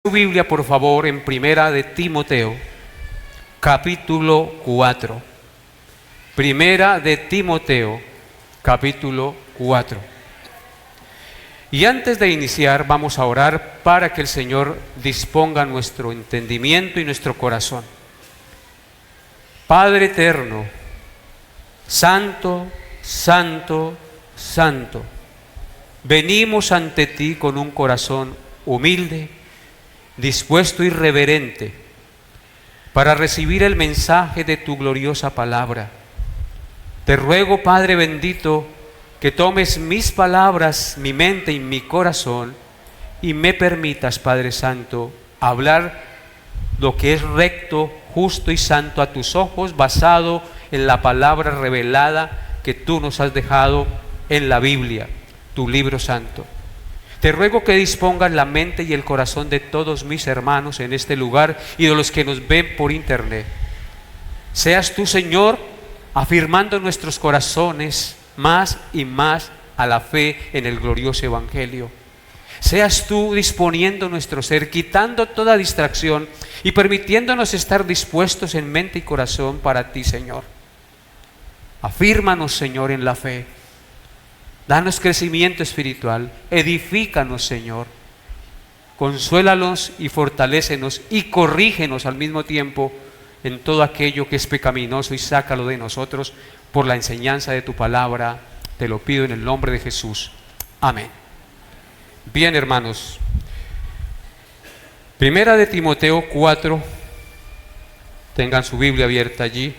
Su Biblia, por favor, en Primera de Timoteo, capítulo 4. Primera de Timoteo, capítulo 4. Y antes de iniciar, vamos a orar para que el Señor disponga nuestro entendimiento y nuestro corazón. Padre eterno, santo, santo, santo, venimos ante ti con un corazón humilde, dispuesto y reverente para recibir el mensaje de tu gloriosa palabra. Te ruego, Padre bendito, que tomes mis palabras, mi mente y mi corazón y me permitas, Padre Santo, hablar lo que es recto, justo y santo a tus ojos, basado en la palabra revelada que tú nos has dejado en la Biblia, tu libro santo. Te ruego que dispongas la mente y el corazón de todos mis hermanos en este lugar y de los que nos ven por internet. Seas tú, Señor, afirmando nuestros corazones más y más a la fe en el glorioso Evangelio. Seas tú disponiendo nuestro ser, quitando toda distracción y permitiéndonos estar dispuestos en mente y corazón para ti, Señor. Afírmanos, Señor, en la fe. Danos crecimiento espiritual, edifícanos, Señor, consuélanos y fortalécenos y corrígenos al mismo tiempo en todo aquello que es pecaminoso y sácalo de nosotros por la enseñanza de tu palabra. Te lo pido en el nombre de Jesús. Amén. Bien, hermanos, Primera de Timoteo 4, tengan su Biblia abierta allí.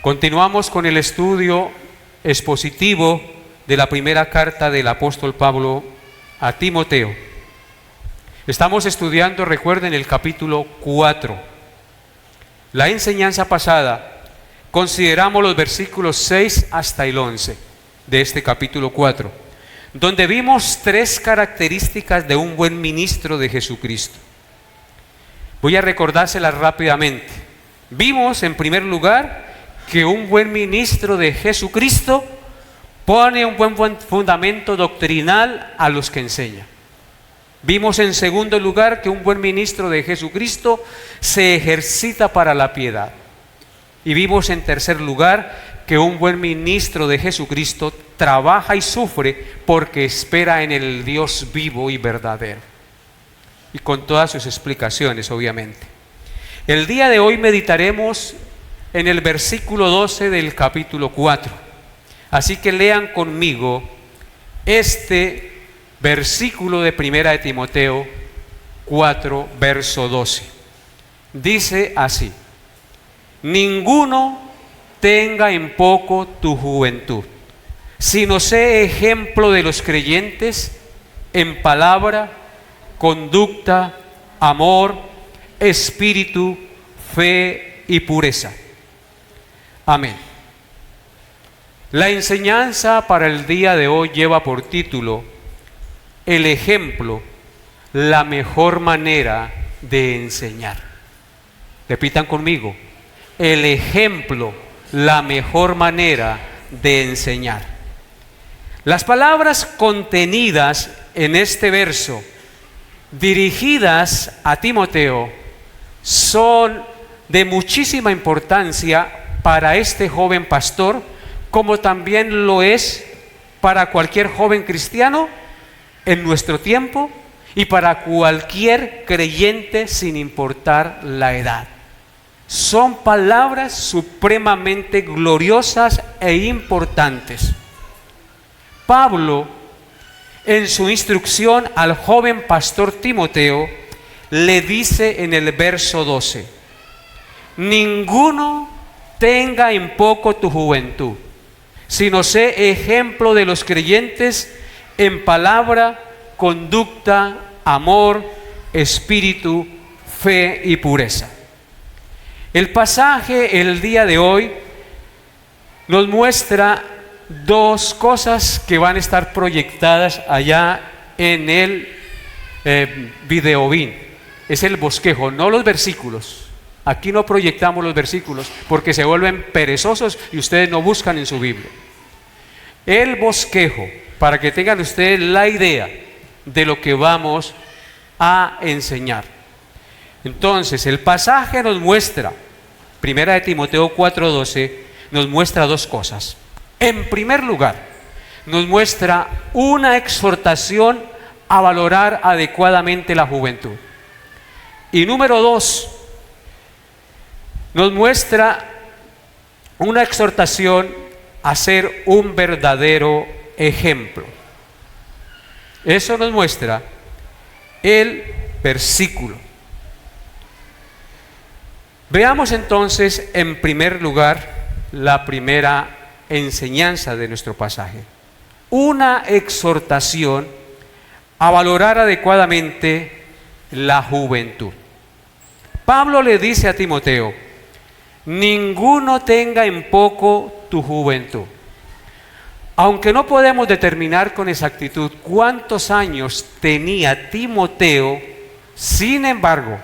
Continuamos con el estudio expositivo de la primera carta del apóstol Pablo a Timoteo. Estamos estudiando, recuerden, el capítulo 4. La enseñanza pasada consideramos los versículos 6 hasta el 11 de este capítulo 4, donde vimos tres características de un buen ministro de Jesucristo. Voy a recordárselas rápidamente. Vimos, en primer lugar, que un buen ministro de Jesucristo pone un buen fundamento doctrinal a los que enseña. Vimos en segundo lugar que un buen ministro de Jesucristo se ejercita para la piedad. Y vimos en tercer lugar que un buen ministro de Jesucristo trabaja y sufre porque espera en el Dios vivo y verdadero. Y con todas sus explicaciones, obviamente. El día de hoy meditaremos en el versículo 12 del capítulo 4. Así que lean conmigo este versículo de Primera de Timoteo 4, verso 12. Dice así: ninguno tenga en poco tu juventud, sino sé ejemplo de los creyentes en palabra, conducta, amor, espíritu, fe y pureza. Amén. La enseñanza para el día de hoy lleva por título: el ejemplo, la mejor manera de enseñar. Repitan conmigo: el ejemplo, la mejor manera de enseñar. Las palabras contenidas en este verso, dirigidas a Timoteo, son de muchísima importancia para este joven pastor, como también lo es para cualquier joven cristiano en nuestro tiempo y para cualquier creyente sin importar la edad. Son palabras supremamente gloriosas e importantes. Pablo, en su instrucción al joven pastor Timoteo, le dice en el verso 12: ninguno tenga en poco tu juventud, sino sé ejemplo de los creyentes en palabra, conducta, amor, espíritu, fe y pureza. El pasaje el día de hoy nos muestra dos cosas que van a estar proyectadas allá en el videobin. Es el bosquejo, no los versículos. Aquí no proyectamos los versículos porque se vuelven perezosos y ustedes no buscan en su Biblia. El bosquejo, para que tengan ustedes la idea de lo que vamos a enseñar. Entonces, el pasaje nos muestra, 1 Timoteo 4:12, nos muestra dos cosas. En primer lugar, nos muestra una exhortación a valorar adecuadamente la juventud. Y número dos, nos muestra una exhortación a ser un verdadero ejemplo. Eso nos muestra el versículo. Veamos entonces en primer lugar la primera enseñanza de nuestro pasaje. Una exhortación a valorar adecuadamente la juventud. Pablo le dice a Timoteo: ninguno tenga en poco tu juventud. Aunque no podemos determinar con exactitud cuántos años tenía Timoteo, sin embargo,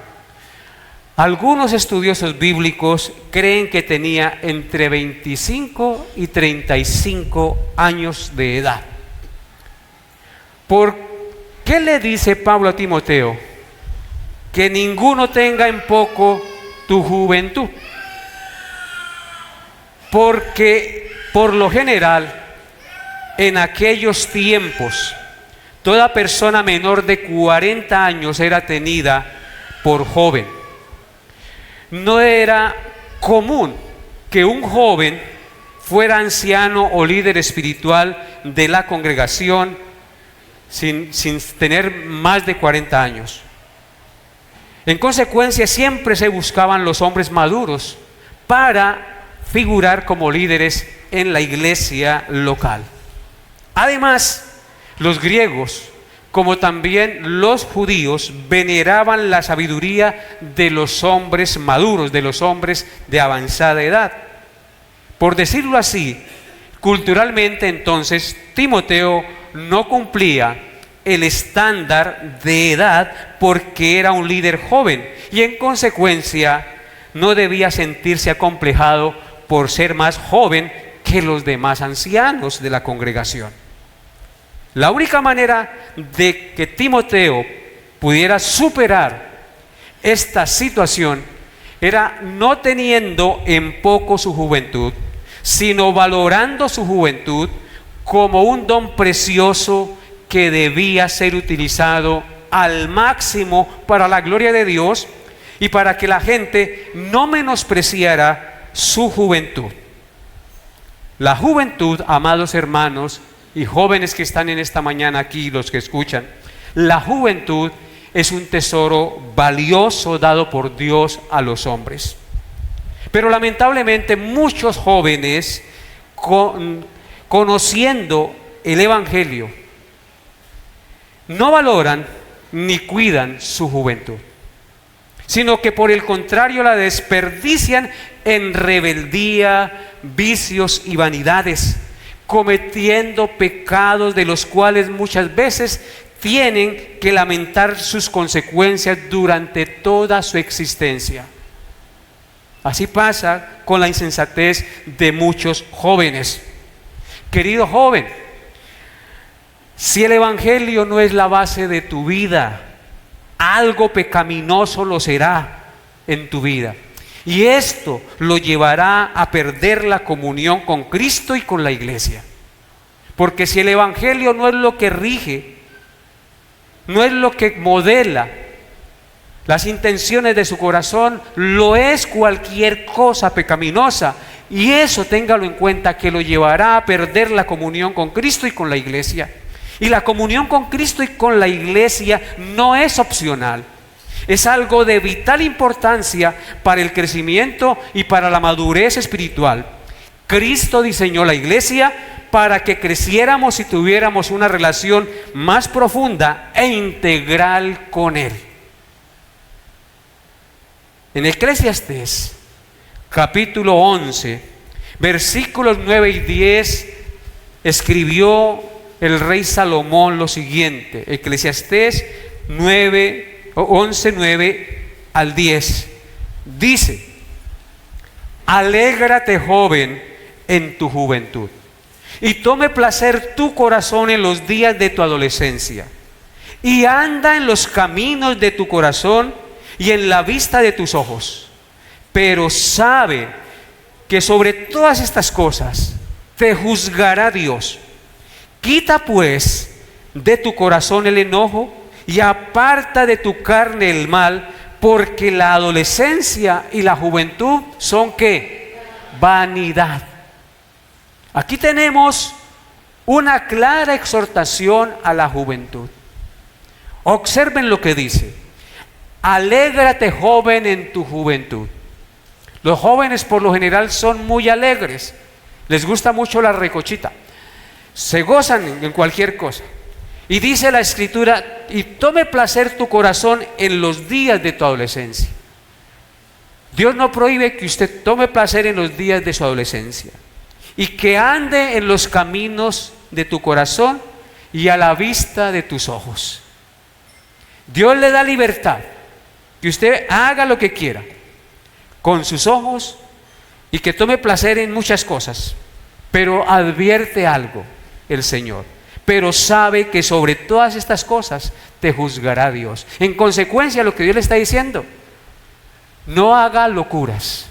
algunos estudiosos bíblicos creen que tenía entre 25 y 35 años de edad. ¿Por qué le dice Pablo a Timoteo que ninguno tenga en poco tu juventud? Porque por lo general, en aquellos tiempos, toda persona menor de 40 años era tenida por joven. No era común que un joven fuera anciano o líder espiritual de la congregación sin tener más de 40 años. En consecuencia, siempre se buscaban los hombres maduros para figurar como líderes en la iglesia local. Además, los griegos, como también los judíos, veneraban la sabiduría de los hombres maduros, de los hombres de avanzada edad. Por decirlo así, culturalmente entonces, Timoteo no cumplía el estándar de edad porque era un líder joven y en consecuencia no debía sentirse acomplejado por ser más joven que los demás ancianos de la congregación. La única manera de que Timoteo pudiera superar esta situación era no teniendo en poco su juventud, sino valorando su juventud como un don precioso que debía ser utilizado al máximo para la gloria de Dios y para que la gente no menospreciara su juventud. La juventud, amados hermanos y jóvenes que están en esta mañana aquí, los que escuchan, la juventud es un tesoro valioso dado por Dios a los hombres. Pero lamentablemente muchos jóvenes, conociendo el Evangelio, no valoran ni cuidan su juventud, sino que por el contrario la desperdician en rebeldía, vicios y vanidades, cometiendo pecados de los cuales muchas veces tienen que lamentar sus consecuencias durante toda su existencia. Así pasa con la insensatez de muchos jóvenes. Querido joven, si el Evangelio no es la base de tu vida, algo pecaminoso lo será en tu vida. Y esto lo llevará a perder la comunión con Cristo y con la iglesia. Porque si el Evangelio no es lo que rige, no es lo que modela las intenciones de su corazón, lo es cualquier cosa pecaminosa. Y eso téngalo en cuenta, que lo llevará a perder la comunión con Cristo y con la iglesia. Y la comunión con Cristo y con la iglesia no es opcional. Es algo de vital importancia para el crecimiento y para la madurez espiritual. Cristo diseñó la iglesia para que creciéramos y tuviéramos una relación más profunda e integral con Él. En Eclesiastés, capítulo 11, versículos 9 y 10, escribió el rey Salomón lo siguiente. Eclesiastés 11, 9 al 10. Dice: alégrate, joven, en tu juventud, y tome placer tu corazón en los días de tu adolescencia, y anda en los caminos de tu corazón y en la vista de tus ojos. Pero sabe que sobre todas estas cosas te juzgará Dios. Quita pues de tu corazón el enojo y aparta de tu carne el mal, porque la adolescencia y la juventud son ¿qué? Vanidad. Aquí tenemos una clara exhortación a la juventud. Observen lo que dice: alégrate, joven, en tu juventud. Los jóvenes por lo general son muy alegres, les gusta mucho la recochita, se gozan en cualquier cosa. Y dice la Escritura: y tome placer tu corazón en los días de tu adolescencia. Dios no prohíbe que usted tome placer en los días de su adolescencia, y que ande en los caminos de tu corazón y a la vista de tus ojos. Dios le da libertad, que usted haga lo que quiera con sus ojos y que tome placer en muchas cosas, pero advierte algo el Señor: pero sabe que sobre todas estas cosas te juzgará Dios. En consecuencia, lo que Dios le está diciendo: no haga locuras.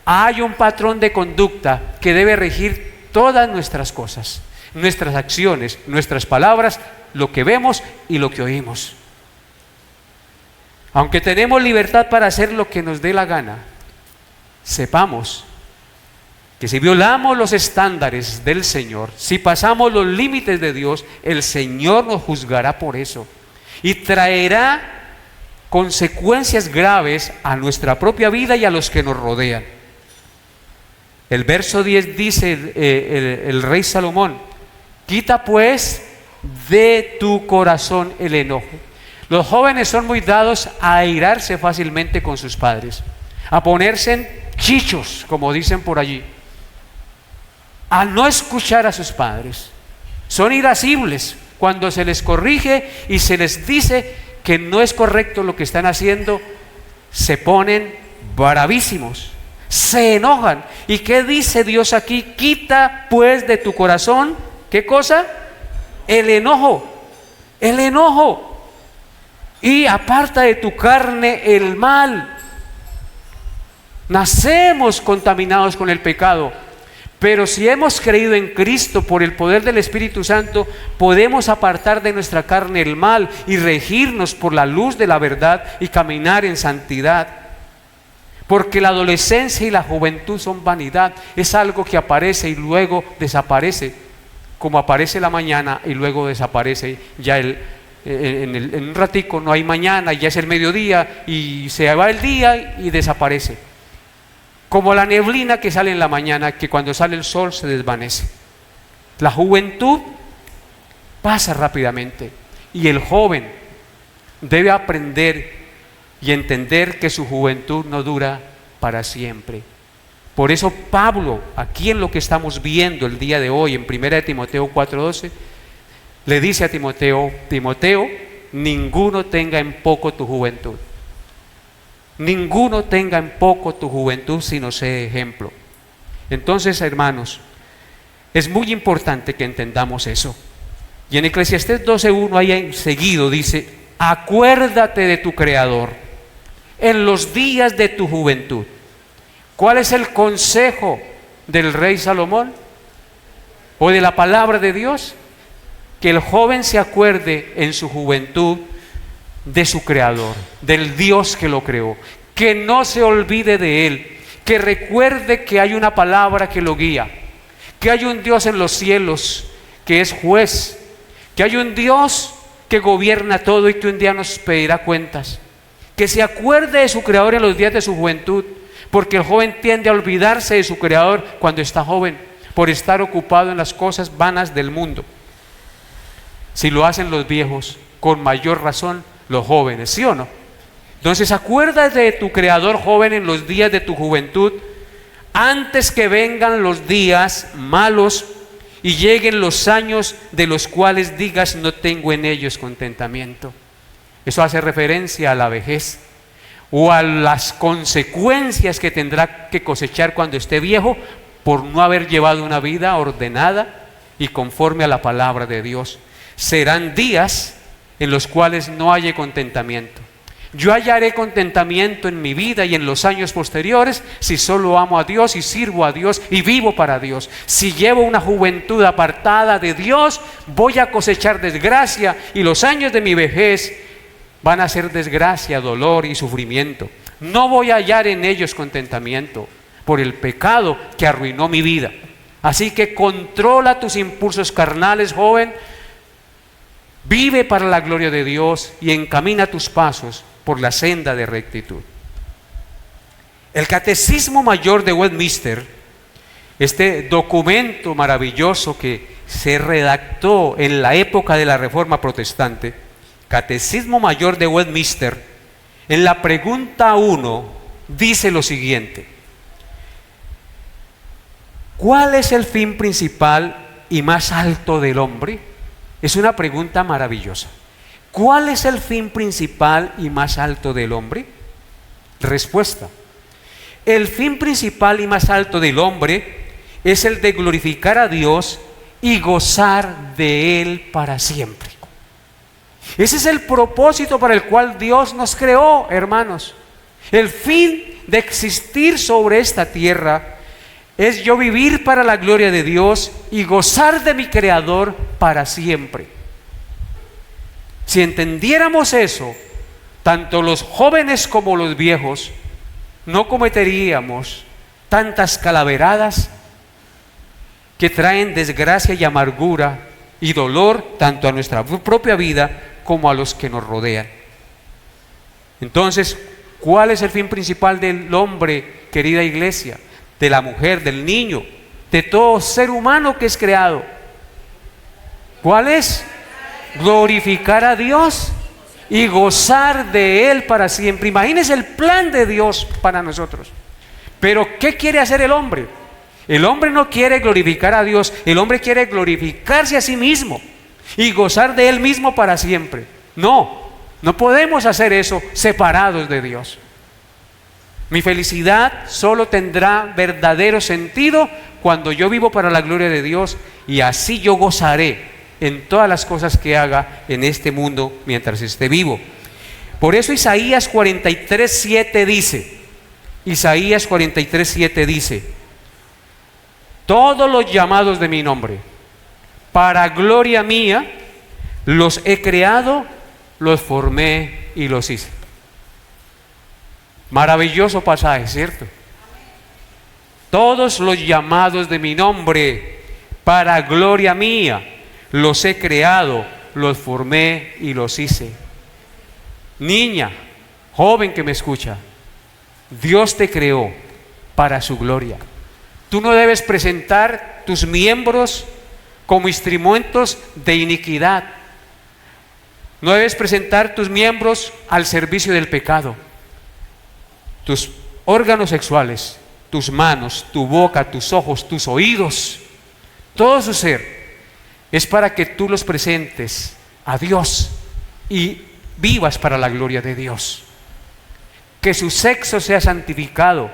Hay un patrón de conducta que debe regir todas nuestras cosas, nuestras acciones, nuestras palabras, lo que vemos y lo que oímos. Aunque tenemos libertad para hacer lo que nos dé la gana, sepamos que si violamos los estándares del Señor, si pasamos los límites de Dios, el Señor nos juzgará por eso y traerá consecuencias graves a nuestra propia vida y a los que nos rodean. El verso 10 dice el rey Salomón: quita pues de tu corazón el enojo. Los jóvenes son muy dados a airarse fácilmente con sus padres, a ponerse chichos, como dicen por allí, a no escuchar a sus padres. Son irascibles cuando se les corrige y se les dice que no es correcto lo que están haciendo. Se ponen bravísimos, se enojan. ¿Y qué dice Dios aquí? Quita pues de tu corazón, ¿qué cosa? El enojo, el enojo. Y aparta de tu carne el mal. Nacemos contaminados con el pecado, pero si hemos creído en Cristo por el poder del Espíritu Santo, podemos apartar de nuestra carne el mal y regirnos por la luz de la verdad y caminar en santidad. Porque la adolescencia y la juventud son vanidad, es algo que aparece y luego desaparece, como aparece la mañana y luego desaparece ya en un ratico. No hay mañana, ya es el mediodía y se va el día y desaparece. Como la neblina que sale en la mañana, que cuando sale el sol se desvanece. La juventud pasa rápidamente y el joven debe aprender y entender que su juventud no dura para siempre. Por eso Pablo, aquí en lo que estamos viendo el día de hoy, en 1 Timoteo 4:12, le dice a Timoteo: Timoteo, ninguno tenga en poco tu juventud. Ninguno tenga en poco tu juventud, sino sé ejemplo. Entonces, hermanos, es muy importante que entendamos eso. Y en Eclesiastés 12:1 ahí seguido dice: acuérdate de tu Creador en los días de tu juventud. ¿Cuál es el consejo del rey Salomón o de la palabra de Dios? Que el joven se acuerde en su juventud de su Creador, del Dios que lo creó, que no se olvide de Él, que recuerde que hay una palabra que lo guía, que hay un Dios en los cielos que es juez, que hay un Dios que gobierna todo y que un día nos pedirá cuentas. Que se acuerde de su Creador en los días de su juventud, porque el joven tiende a olvidarse de su Creador cuando está joven, por estar ocupado en las cosas vanas del mundo. Si lo hacen los viejos, con mayor razón los jóvenes, ¿sí o no? Entonces acuérdate de tu Creador, joven, en los días de tu juventud, antes que vengan los días malos y lleguen los años de los cuales digas: no tengo en ellos contentamiento. Eso hace referencia a la vejez o a las consecuencias que tendrá que cosechar cuando esté viejo por no haber llevado una vida ordenada y conforme a la palabra de Dios. Serán días en los cuales no haya contentamiento. Yo hallaré contentamiento en mi vida y en los años posteriores si solo amo a Dios y sirvo a Dios y vivo para Dios. Si llevo una juventud apartada de Dios, voy a cosechar desgracia y los años de mi vejez van a ser desgracia, dolor y sufrimiento. No voy a hallar en ellos contentamiento por el pecado que arruinó mi vida. Así que controla tus impulsos carnales, joven. Vive para la gloria de Dios y encamina tus pasos por la senda de rectitud. El Catecismo Mayor de Westminster, este documento maravilloso que se redactó en la época de la Reforma Protestante, Catecismo Mayor de Westminster, en la pregunta 1 dice lo siguiente: ¿cuál es el fin principal y más alto del hombre? Es una pregunta maravillosa. ¿Cuál es el fin principal y más alto del hombre? Respuesta: el fin principal y más alto del hombre es el de glorificar a Dios y gozar de Él para siempre. Ese es el propósito para el cual Dios nos creó, hermanos. El fin de existir sobre esta tierra es yo vivir para la gloria de Dios y gozar de mi Creador para siempre. Si entendiéramos eso, tanto los jóvenes como los viejos, no cometeríamos tantas calaveradas que traen desgracia y amargura y dolor tanto a nuestra propia vida como a los que nos rodean. Entonces, ¿cuál es el fin principal del hombre, querida iglesia? De la mujer, del niño, de todo ser humano que es creado. ¿Cuál es? Glorificar a Dios y gozar de Él para siempre. Imagínense el plan de Dios para nosotros. Pero ¿qué quiere hacer el hombre? El hombre no quiere glorificar a Dios, el hombre quiere glorificarse a sí mismo y gozar de Él mismo para siempre. No podemos hacer eso separados de Dios. Mi felicidad solo tendrá verdadero sentido cuando yo vivo para la gloria de Dios, y así yo gozaré en todas las cosas que haga en este mundo mientras esté vivo. Por eso Isaías 43:7 dice, Isaías 43:7 dice: todos los llamados de mi nombre, para gloria mía, los he creado, los formé y los hice. Maravilloso pasaje, ¿cierto? Todos los llamados de mi nombre, para gloria mía, los he creado, los formé y los hice. Niña, joven que me escucha, Dios te creó para su gloria. Tú no debes presentar tus miembros como instrumentos de iniquidad. No debes presentar tus miembros al servicio del pecado. Tus órganos sexuales, tus manos, tu boca, tus ojos, tus oídos, todo su ser es para que tú los presentes a Dios y vivas para la gloria de Dios. Que su sexo sea santificado,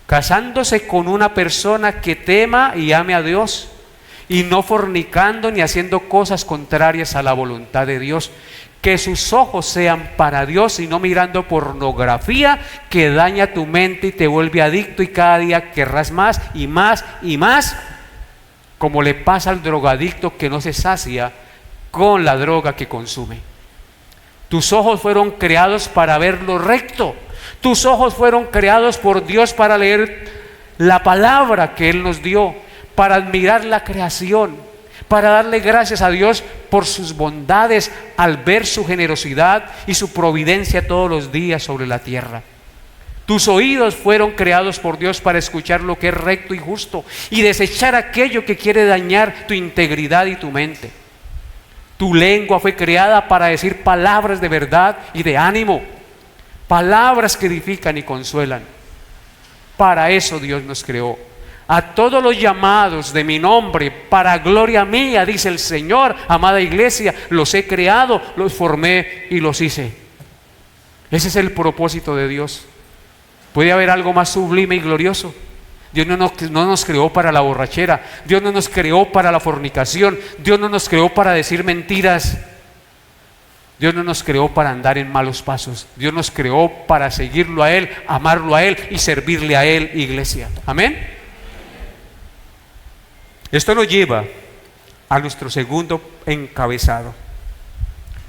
casándose con una persona que tema y ame a Dios, y no fornicando ni haciendo cosas contrarias a la voluntad de Dios. Que sus ojos sean para Dios y no mirando pornografía que daña tu mente y te vuelve adicto, y cada día querrás más y más y más, como le pasa al drogadicto que no se sacia con la droga que consume. Tus ojos fueron creados para ver lo recto. Tus ojos fueron creados por Dios para leer la palabra que Él nos dio, para admirar la creación, para darle gracias a Dios por sus bondades al ver su generosidad y su providencia todos los días sobre la tierra. Tus oídos fueron creados por Dios para escuchar lo que es recto y justo y desechar aquello que quiere dañar tu integridad y tu mente. Tu lengua fue creada para decir palabras de verdad y de ánimo, palabras que edifican y consuelan. Para eso Dios nos creó. A todos los llamados de mi nombre, para gloria mía, dice el Señor, amada iglesia, los he creado, los formé y los hice. Ese es el propósito de Dios. ¿Puede haber algo más sublime y glorioso? Dios no nos creó para la borrachera, Dios no nos creó para la fornicación, Dios no nos creó para decir mentiras. Dios no nos creó para andar en malos pasos. Dios nos creó para seguirlo a Él, amarlo a Él y servirle a Él, iglesia. Amén. Esto nos lleva a nuestro segundo encabezado.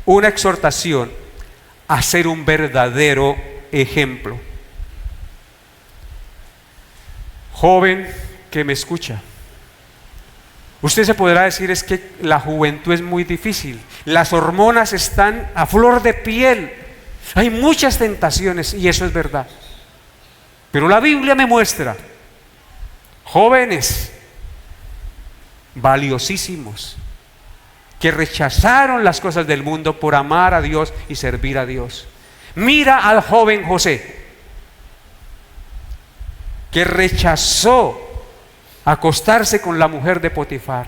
Una exhortación a ser un verdadero ejemplo. Joven que me escucha, usted se podrá decir: es que la juventud es muy difícil, las hormonas están a flor de piel, hay muchas tentaciones, y eso es verdad. Pero la Biblia me muestra jóvenes valiosísimos que rechazaron las cosas del mundo por amar a Dios y servir a Dios. Mira al joven José, que rechazó acostarse con la mujer de Potifar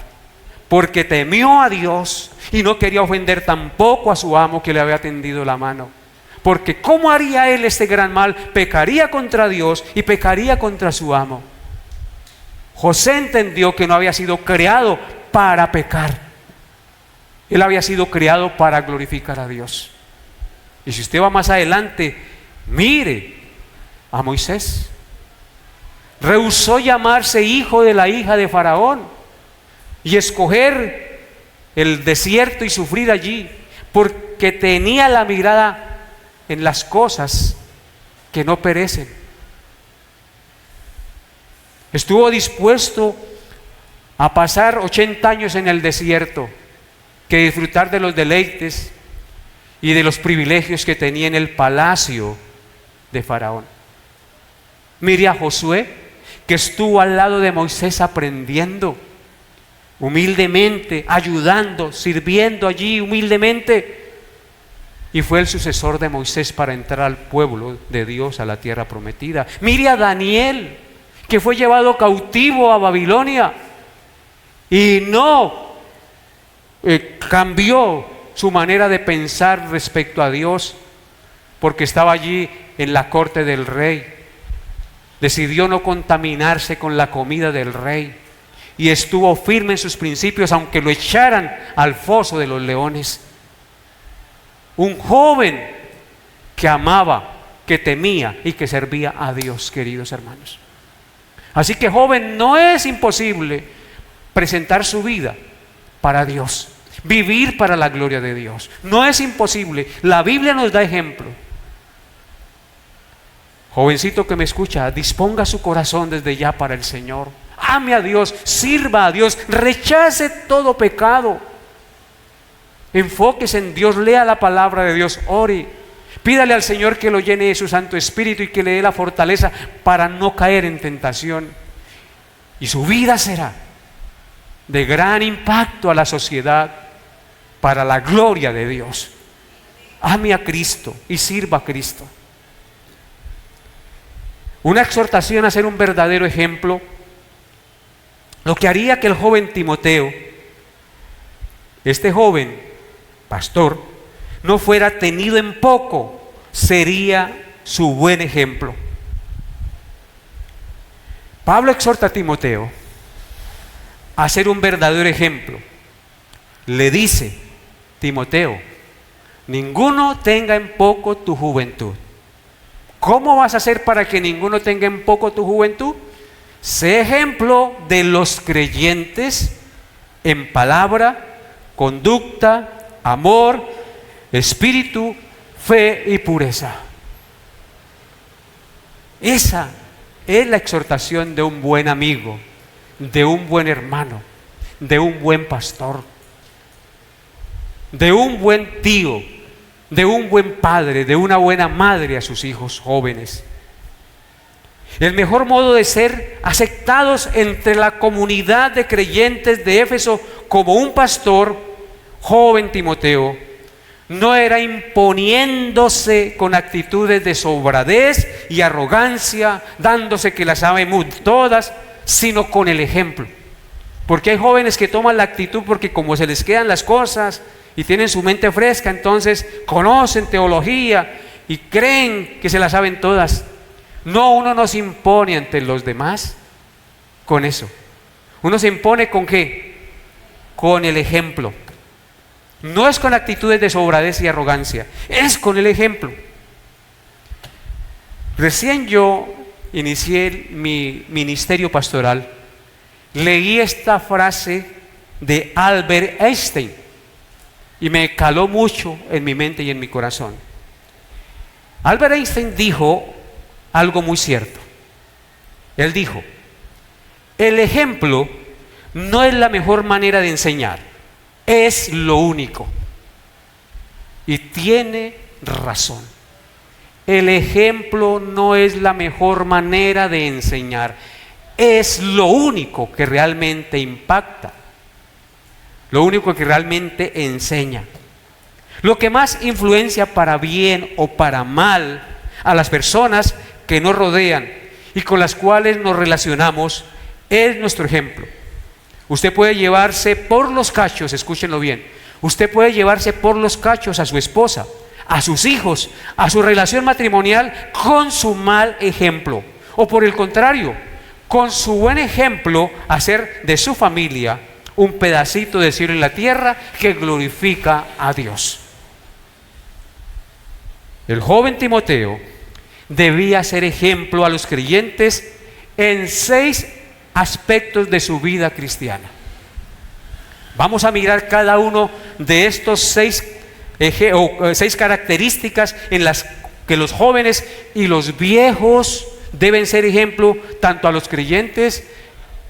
porque temió a Dios y no quería ofender tampoco a su amo que le había tendido la mano. Porque ¿cómo haría él este gran mal? Pecaría contra Dios y pecaría contra su amo. José entendió que no había sido creado para pecar. Él había sido creado para glorificar a Dios. Y si usted va más adelante, mire a Moisés. Rehusó llamarse hijo de la hija de Faraón y escoger el desierto y sufrir allí, porque tenía la mirada en las cosas que no perecen. Estuvo dispuesto a pasar 80 años en el desierto que disfrutar de los deleites y de los privilegios que tenía en el palacio de Faraón. Mire a Josué, que estuvo al lado de Moisés aprendiendo humildemente, ayudando, sirviendo allí humildemente, y fue el sucesor de Moisés para entrar al pueblo de Dios a la tierra prometida. Mire a Daniel, que fue llevado cautivo a Babilonia y no cambió su manera de pensar respecto a Dios, porque estaba allí en la corte del rey. Decidió no contaminarse con la comida del rey y estuvo firme en sus principios, aunque lo echaran al foso de los leones. Un joven que amaba, que temía y que servía a Dios, queridos hermanos. Así que, joven, no es imposible presentar su vida para Dios, vivir para la gloria de Dios. No es imposible. La Biblia nos da ejemplo. Jovencito que me escucha, disponga su corazón desde ya para el Señor. Ame a Dios, sirva a Dios, rechace todo pecado. Enfóquese en Dios, lea la palabra de Dios, ore. Pídale al Señor que lo llene de su Santo Espíritu y que le dé la fortaleza para no caer en tentación. Y su vida será de gran impacto a la sociedad para la gloria de Dios. Ame a Cristo y sirva a Cristo. Una exhortación a ser un verdadero ejemplo, lo que haría que el joven Timoteo, este joven pastor, no fuera tenido en poco, sería su buen ejemplo. Pablo exhorta a Timoteo a ser un verdadero ejemplo. Le dice: Timoteo, ninguno tenga en poco tu juventud. ¿Cómo vas a hacer para que ninguno tenga en poco tu juventud? Sé ejemplo de los creyentes en palabra, conducta, amor, espíritu, fe y pureza. Esa es la exhortación de un buen amigo, de un buen hermano, de un buen pastor, de un buen tío, de un buen padre, de una buena madre a sus hijos jóvenes. El mejor modo de ser aceptados entre la comunidad de creyentes de Éfeso como un pastor, joven Timoteo, no era imponiéndose con actitudes de sobradez y arrogancia, dándose que las sabe todas, sino con el ejemplo. Porque hay jóvenes que toman la actitud porque como se les quedan las cosas y tienen su mente fresca, entonces conocen teología y creen que se la saben todas. No, uno no se impone ante los demás con eso. Uno se impone ¿con qué? Con el ejemplo. No es con actitudes de sobradez y arrogancia, es con el ejemplo. Recién yo inicié mi ministerio pastoral, leí esta frase de Albert Einstein y me caló mucho en mi mente y en mi corazón. Albert Einstein dijo algo muy cierto. Él dijo: el ejemplo no es la mejor manera de enseñar, es lo único. Y tiene razón. El ejemplo no es la mejor manera de enseñar, es lo único que realmente impacta, lo único que realmente enseña. Lo que más influencia para bien o para mal a las personas que nos rodean y con las cuales nos relacionamos es nuestro ejemplo. Usted puede llevarse por los cachos, escúchenlo bien, usted puede llevarse por los cachos a su esposa, a sus hijos, a su relación matrimonial con su mal ejemplo, o por el contrario, con su buen ejemplo hacer de su familia un pedacito de cielo en la tierra que glorifica a Dios. El joven Timoteo debía ser ejemplo a los creyentes en 6 aspectos de su vida cristiana. Vamos a mirar cada uno de estos 6 características en las que los jóvenes y los viejos deben ser ejemplo tanto a los creyentes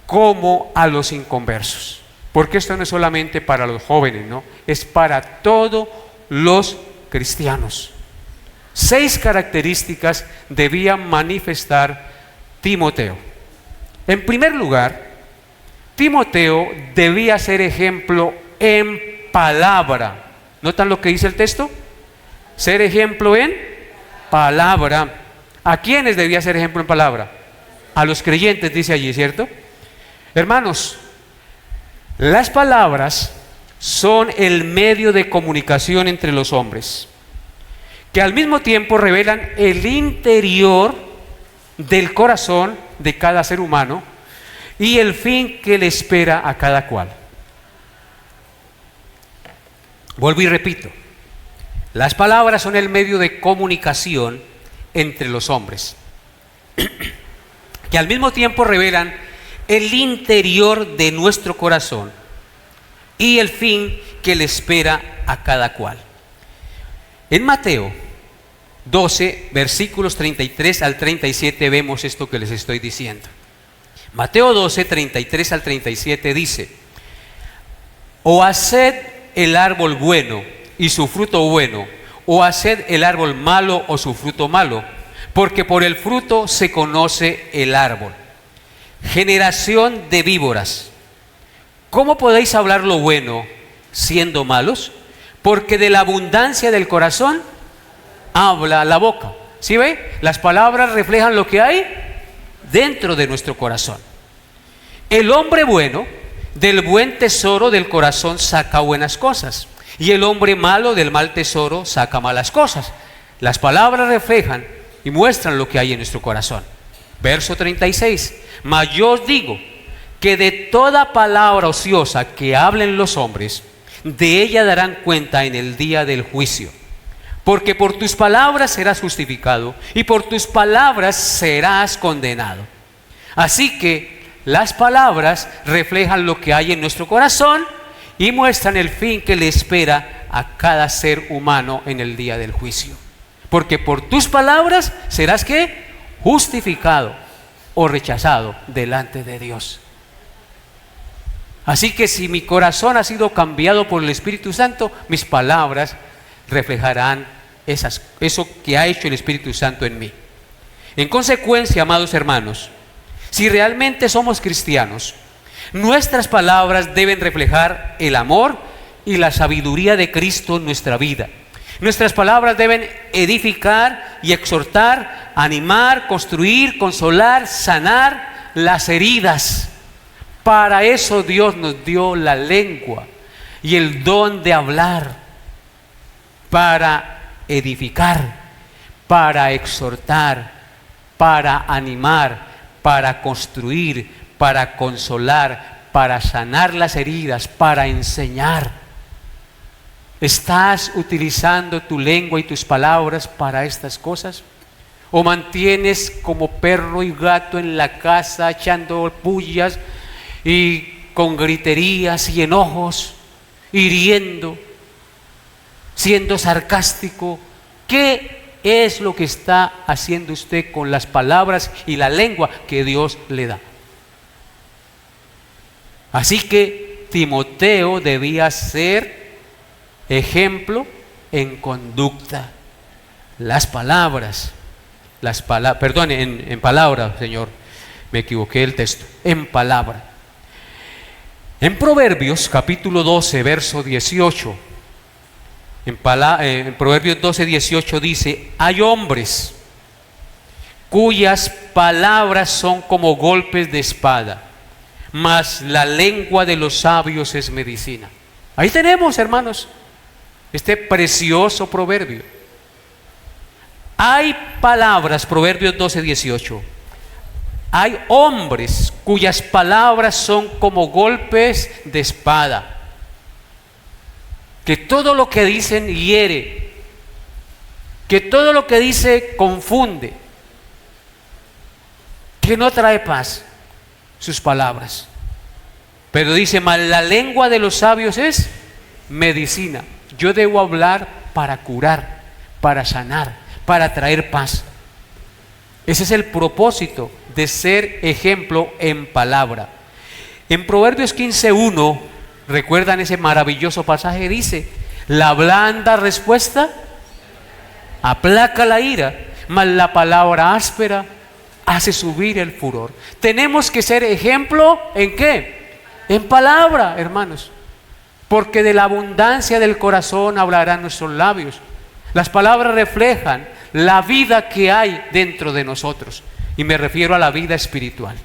como a los inconversos. Porque esto no es solamente para los jóvenes, ¿no? Es para todos los cristianos. 6 características debía manifestar Timoteo. En primer lugar, Timoteo debía ser ejemplo en palabra. ¿Notan lo que dice el texto? Ser ejemplo en palabra. ¿A quiénes debía ser ejemplo en palabra? A los creyentes, dice allí, ¿cierto? Hermanos, las palabras son el medio de comunicación entre los hombres, que al mismo tiempo revelan el interior del corazón de cada ser humano y el fin que le espera a cada cual. Vuelvo y repito, las palabras son el medio de comunicación entre los hombres, que al mismo tiempo revelan el interior de nuestro corazón y el fin que le espera a cada cual. En Mateo 12, versículos 33 al 37 vemos esto que les estoy diciendo. Mateo 12, 33 al 37 dice: o haced el árbol bueno y su fruto bueno, o haced el árbol malo o su fruto malo, porque por el fruto se conoce el árbol. Generación de víboras, ¿cómo podéis hablar lo bueno siendo malos? Porque de la abundancia del corazón habla la boca. ¿Sí ve? Las palabras reflejan lo que hay dentro de nuestro corazón. El hombre bueno del buen tesoro del corazón saca buenas cosas, y el hombre malo del mal tesoro saca malas cosas. Las palabras reflejan y muestran lo que hay en nuestro corazón. Verso 36: mas yo os digo que de toda palabra ociosa que hablen los hombres, de ella darán cuenta en el día del juicio. Porque por tus palabras serás justificado y por tus palabras serás condenado. Así que las palabras reflejan lo que hay en nuestro corazón y muestran el fin que le espera a cada ser humano en el día del juicio. Porque por tus palabras serás ¿qué? Justificado o rechazado delante de Dios. Así que si mi corazón ha sido cambiado por el Espíritu Santo, mis palabras reflejarán eso que ha hecho el Espíritu Santo en mí. En consecuencia, amados hermanos, si realmente somos cristianos, nuestras palabras deben reflejar el amor y la sabiduría de Cristo en nuestra vida. Nuestras palabras deben edificar y exhortar, animar, construir, consolar, sanar las heridas. Para eso Dios nos dio la lengua y el don de hablar, para edificar, para exhortar, para animar, para construir, para consolar, para sanar las heridas, para enseñar. ¿Estás utilizando tu lengua y tus palabras para estas cosas? ¿O mantienes como perro y gato en la casa echando pullas y con griterías y enojos, hiriendo, siendo sarcástico? ¿Qué es lo que está haciendo usted con las palabras y la lengua que Dios le da? Así que Timoteo debía ser ejemplo en conducta. Las palabras, en palabra, Señor, me equivoqué el texto, en palabra. En Proverbios capítulo 12, verso 18, en Proverbios 12, 18 dice: hay hombres cuyas palabras son como golpes de espada, mas la lengua de los sabios es medicina. Ahí tenemos, hermanos, este precioso proverbio. Hay palabras, Proverbios 12, 18. Hay hombres cuyas palabras son como golpes de espada, que todo lo que dicen hiere, que todo lo que dice confunde, que no trae paz sus palabras. Pero dice: mas la lengua de los sabios es medicina. Yo debo hablar para curar, para sanar, para traer paz. Ese es el propósito de ser ejemplo en palabra. En Proverbios 15:1, ¿recuerdan ese maravilloso pasaje? Dice: la blanda respuesta aplaca la ira, mas la palabra áspera hace subir el furor. Tenemos que ser ejemplo ¿en qué? En palabra, hermanos, porque de la abundancia del corazón hablarán nuestros labios. Las palabras reflejan la vida que hay dentro de nosotros, y me refiero a la vida espiritual.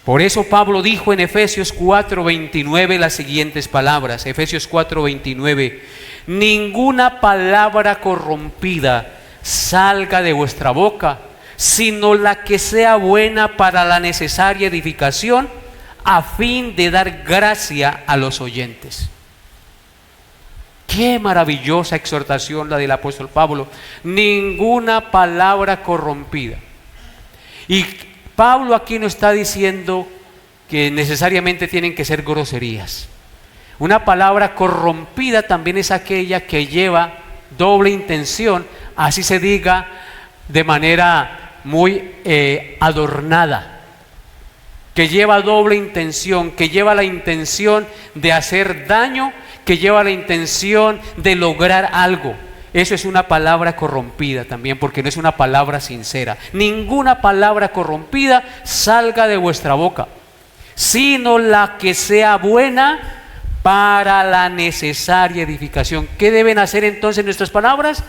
Por eso Pablo dijo en Efesios 4:29 las siguientes palabras. Efesios 4:29: ninguna palabra corrompida salga de vuestra boca, sino la que sea buena para la necesaria edificación, a fin de dar gracia a los oyentes. Qué maravillosa exhortación la del apóstol Pablo. Ninguna palabra corrompida. Y Pablo aquí no está diciendo que necesariamente tienen que ser groserías. Una palabra corrompida también es aquella que lleva doble intención, así se diga de manera muy adornada, que lleva doble intención, que lleva la intención de hacer daño, que lleva la intención de lograr algo. Eso es una palabra corrompida también, porque no es una palabra sincera. Ninguna palabra corrompida salga de vuestra boca, sino la que sea buena para la necesaria edificación. ¿Qué deben hacer entonces nuestras palabras?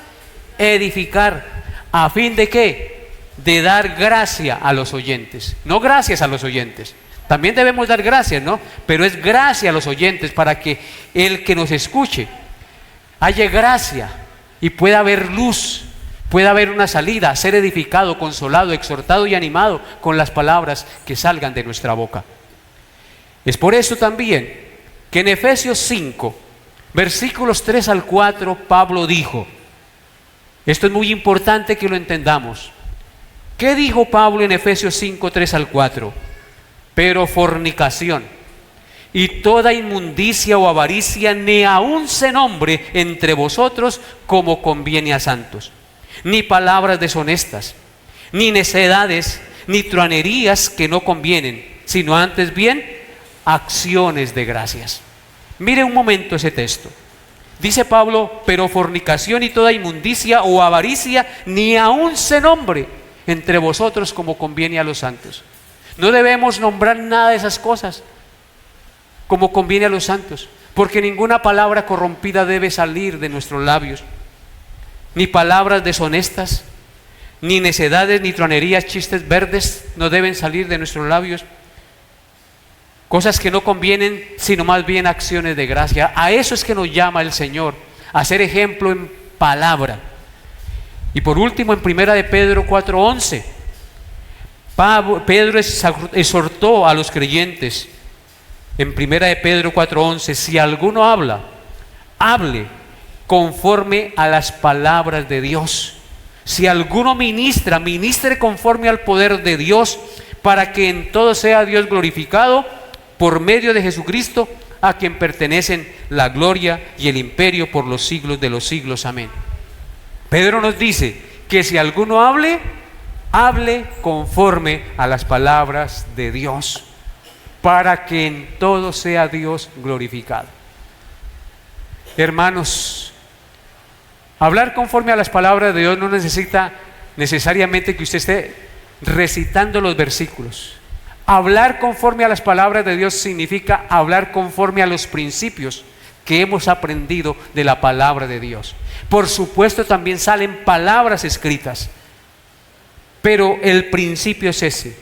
Edificar. ¿A fin de qué? De dar gracia a los oyentes, no gracias a los oyentes. También debemos dar gracias, ¿no? Pero es gracia a los oyentes, para que el que nos escuche haya gracia y pueda haber luz, pueda haber una salida, ser edificado, consolado, exhortado y animado con las palabras que salgan de nuestra boca. Es por eso también que en Efesios 5, versículos 3 al 4, Pablo dijo, esto es muy importante que lo entendamos. ¿Qué dijo Pablo en Efesios 5, 3 al 4? Pero fornicación y toda inmundicia o avaricia ni aun se nombre entre vosotros, como conviene a santos, ni palabras deshonestas, ni necedades, ni truanerías que no convienen, sino antes bien acciones de gracias. Mire un momento ese texto. Dice Pablo: pero fornicación y toda inmundicia o avaricia ni aun se nombre entre vosotros, como conviene a los santos. No debemos nombrar nada de esas cosas como conviene a los santos, porque ninguna palabra corrompida debe salir de nuestros labios, ni palabras deshonestas, ni necedades, ni tronerías, chistes verdes no deben salir de nuestros labios. Cosas que no convienen, sino más bien acciones de gracia. A eso es que nos llama el Señor, a ser ejemplo en palabra. Y por último, en 1 de Pedro 4:11, Pedro exhortó a los creyentes en 1 de Pedro 4:11: si alguno habla, hable conforme a las palabras de Dios. Si alguno ministra, ministre conforme al poder de Dios, para que en todo sea Dios glorificado por medio de Jesucristo, a quien pertenecen la gloria y el imperio por los siglos de los siglos. Amén. Pedro nos dice que si alguno hable, hable conforme a las palabras de Dios, para que en todo sea Dios glorificado. Hermanos, hablar conforme a las palabras de Dios no necesita necesariamente que usted esté recitando los versículos. Hablar conforme a las palabras de Dios significa hablar conforme a los principios que hemos aprendido de la palabra de Dios. Por supuesto, también salen palabras escritas, pero el principio es ese: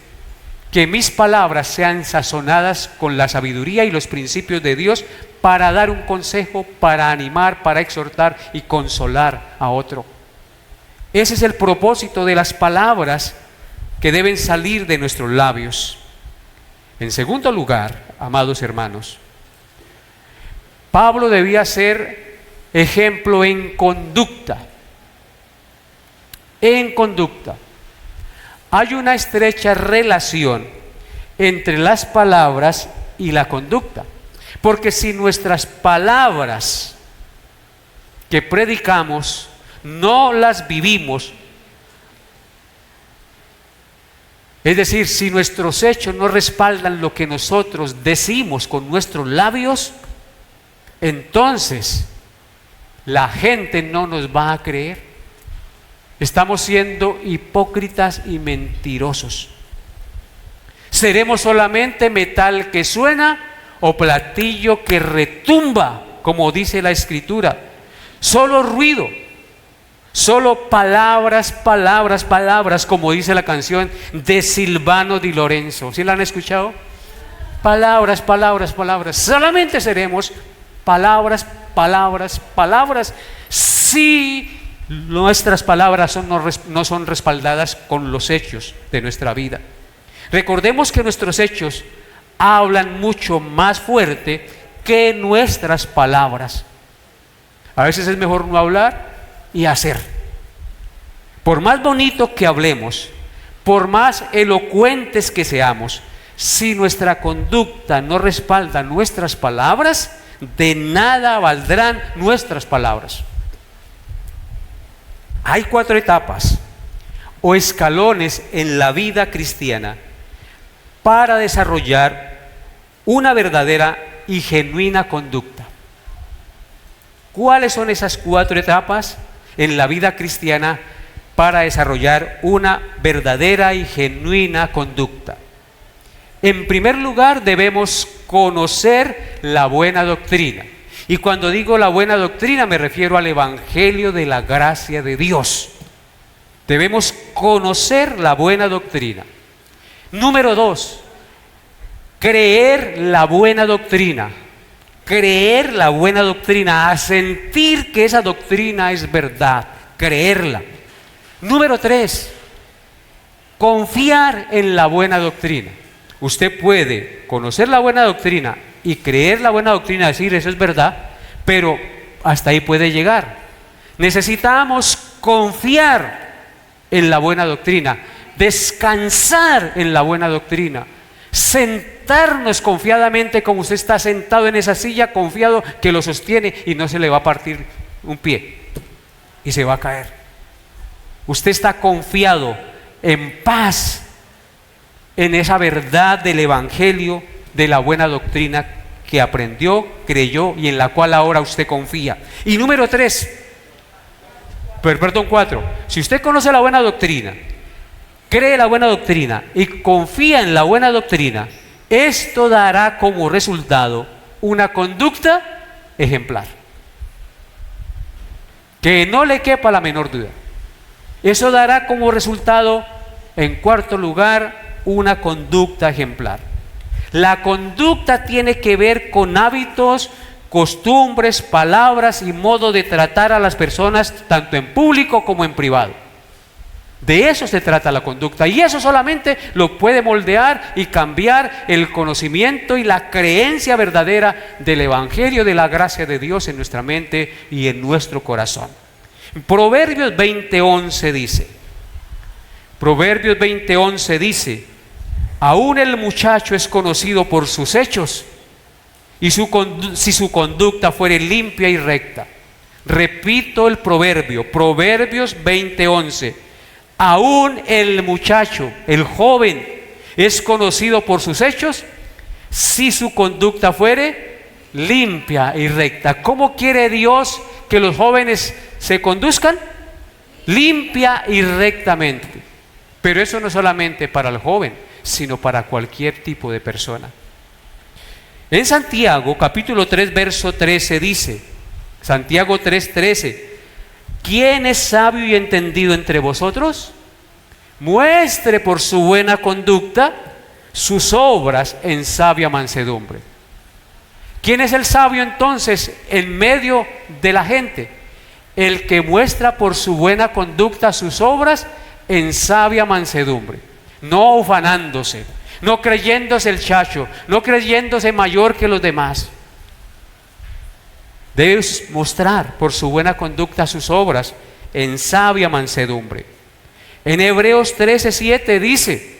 que mis palabras sean sazonadas con la sabiduría y los principios de Dios para dar un consejo, para animar, para exhortar y consolar a otro. Ese es el propósito de las palabras que deben salir de nuestros labios. En segundo lugar, amados hermanos, Pablo debía ser ejemplo en conducta. En conducta. Hay una estrecha relación entre las palabras y la conducta, porque si nuestras palabras que predicamos no las vivimos, es decir, si nuestros hechos no respaldan lo que nosotros decimos con nuestros labios, entonces la gente no nos va a creer. Estamos siendo hipócritas y mentirosos. ¿Seremos solamente metal que suena o platillo que retumba, como dice la Escritura? Solo ruido, solo palabras, palabras, palabras, como dice la canción de Silvano Di Lorenzo. ¿Sí la han escuchado? Palabras, palabras, palabras. Solamente seremos palabras, palabras, palabras, si nuestras palabras no son respaldadas con los hechos de nuestra vida. Recordemos que nuestros hechos hablan mucho más fuerte que nuestras palabras. A veces es mejor no hablar y hacer. Por más bonito que hablemos, por más elocuentes que seamos, si nuestra conducta no respalda nuestras palabras, de nada valdrán nuestras palabras. Hay 4 etapas o escalones en la vida cristiana para desarrollar una verdadera y genuina conducta. ¿Cuáles son esas 4 etapas en la vida cristiana para desarrollar una verdadera y genuina conducta? En primer lugar, debemos conocer la buena doctrina. Y cuando digo la buena doctrina me refiero al Evangelio de la gracia de Dios. Debemos conocer la buena doctrina. Número 2, creer la buena doctrina. Creer la buena doctrina, a sentir que esa doctrina es verdad, creerla. Número 3, confiar en la buena doctrina. Usted puede conocer la buena doctrina y creer la buena doctrina, decir eso es verdad, pero hasta ahí puede llegar. Necesitamos confiar en la buena doctrina, descansar en la buena doctrina, sentarnos confiadamente como usted está sentado en esa silla, confiado que lo sostiene y no se le va a partir un pie y se va a caer. Usted está confiado, en paz, en esa verdad del Evangelio, de la buena doctrina que aprendió, creyó y en la cual ahora usted confía. Y número 4, si usted conoce la buena doctrina, cree la buena doctrina y confía en la buena doctrina, esto dará como resultado una conducta ejemplar, que no le quepa la menor duda. Eso dará como resultado, en cuarto lugar, una conducta ejemplar. La conducta tiene que ver con hábitos, costumbres, palabras y modo de tratar a las personas, tanto en público como en privado. De eso se trata la conducta, y eso solamente lo puede moldear y cambiar el conocimiento y la creencia verdadera del Evangelio de la gracia de Dios en nuestra mente y en nuestro corazón. Proverbios 20:11 dice, Proverbios 20:11 dice: aún el muchacho es conocido por sus hechos, y si su conducta fuere limpia y recta. Repito el proverbio, Proverbios 20:11. Aún el muchacho, el joven, es conocido por sus hechos, si su conducta fuere limpia y recta. ¿Cómo quiere Dios que los jóvenes se conduzcan? Limpia y rectamente. Pero eso no solamente para el joven, sino para cualquier tipo de persona. En Santiago, capítulo 3, verso 13 dice, Santiago 3:13, ¿quién es sabio y entendido entre vosotros? Muestre por su buena conducta sus obras en sabia mansedumbre. ¿Quién es el sabio entonces en medio de la gente? El que muestra por su buena conducta sus obras en sabia mansedumbre, no ufanándose, no creyéndose el chacho, no creyéndose mayor que los demás. Debe mostrar por su buena conducta sus obras en sabia mansedumbre. En Hebreos 13:7 dice,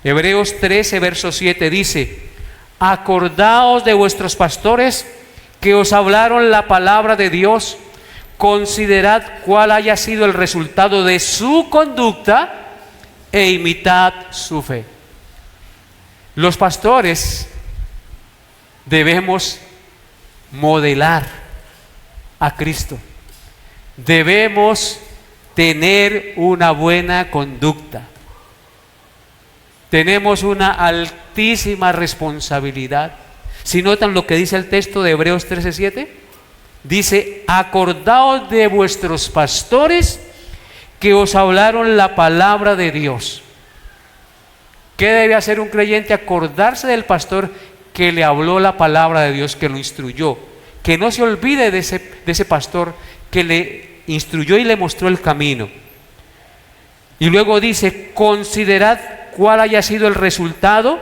Hebreos 13, verso 7 dice: acordaos de vuestros pastores que os hablaron la palabra de Dios, considerad cuál haya sido el resultado de su conducta e imitad su fe. Los pastores debemos modelar a Cristo. Debemos tener una buena conducta. Tenemos una altísima responsabilidad. Si notan lo que dice el texto de Hebreos 13:7, dice: acordaos de vuestros pastores que os hablaron la palabra de Dios. ¿Qué debe hacer un creyente? Acordarse del pastor que le habló la palabra de Dios, que lo instruyó. Que no se olvide de ese pastor que le instruyó y le mostró el camino. Y luego dice: considerad cuál haya sido el resultado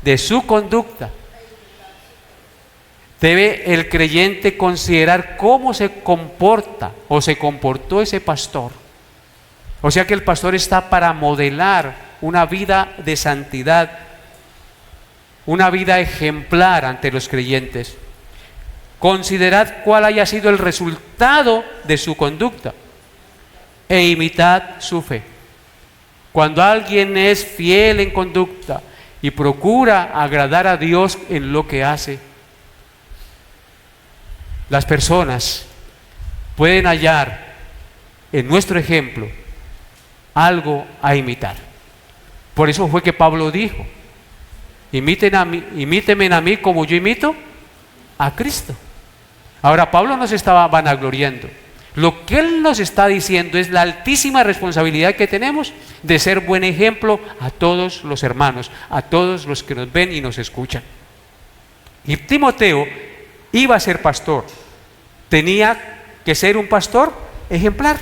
de su conducta. Debe el creyente considerar cómo se comporta o se comportó ese pastor. O sea que el pastor está para modelar una vida de santidad, una vida ejemplar ante los creyentes. Considerad cuál haya sido el resultado de su conducta e imitad su fe. Cuando alguien es fiel en conducta y procura agradar a Dios en lo que hace, las personas pueden hallar en nuestro ejemplo algo a imitar. Por eso fue que Pablo dijo: imítenme a mí como yo imito a Cristo. Ahora, Pablo no se estaba vanagloriando. Lo que él nos está diciendo es la altísima responsabilidad que tenemos de ser buen ejemplo a todos los hermanos, a todos los que nos ven y nos escuchan. Y Timoteo iba a ser pastor. Tenía que ser un pastor ejemplar.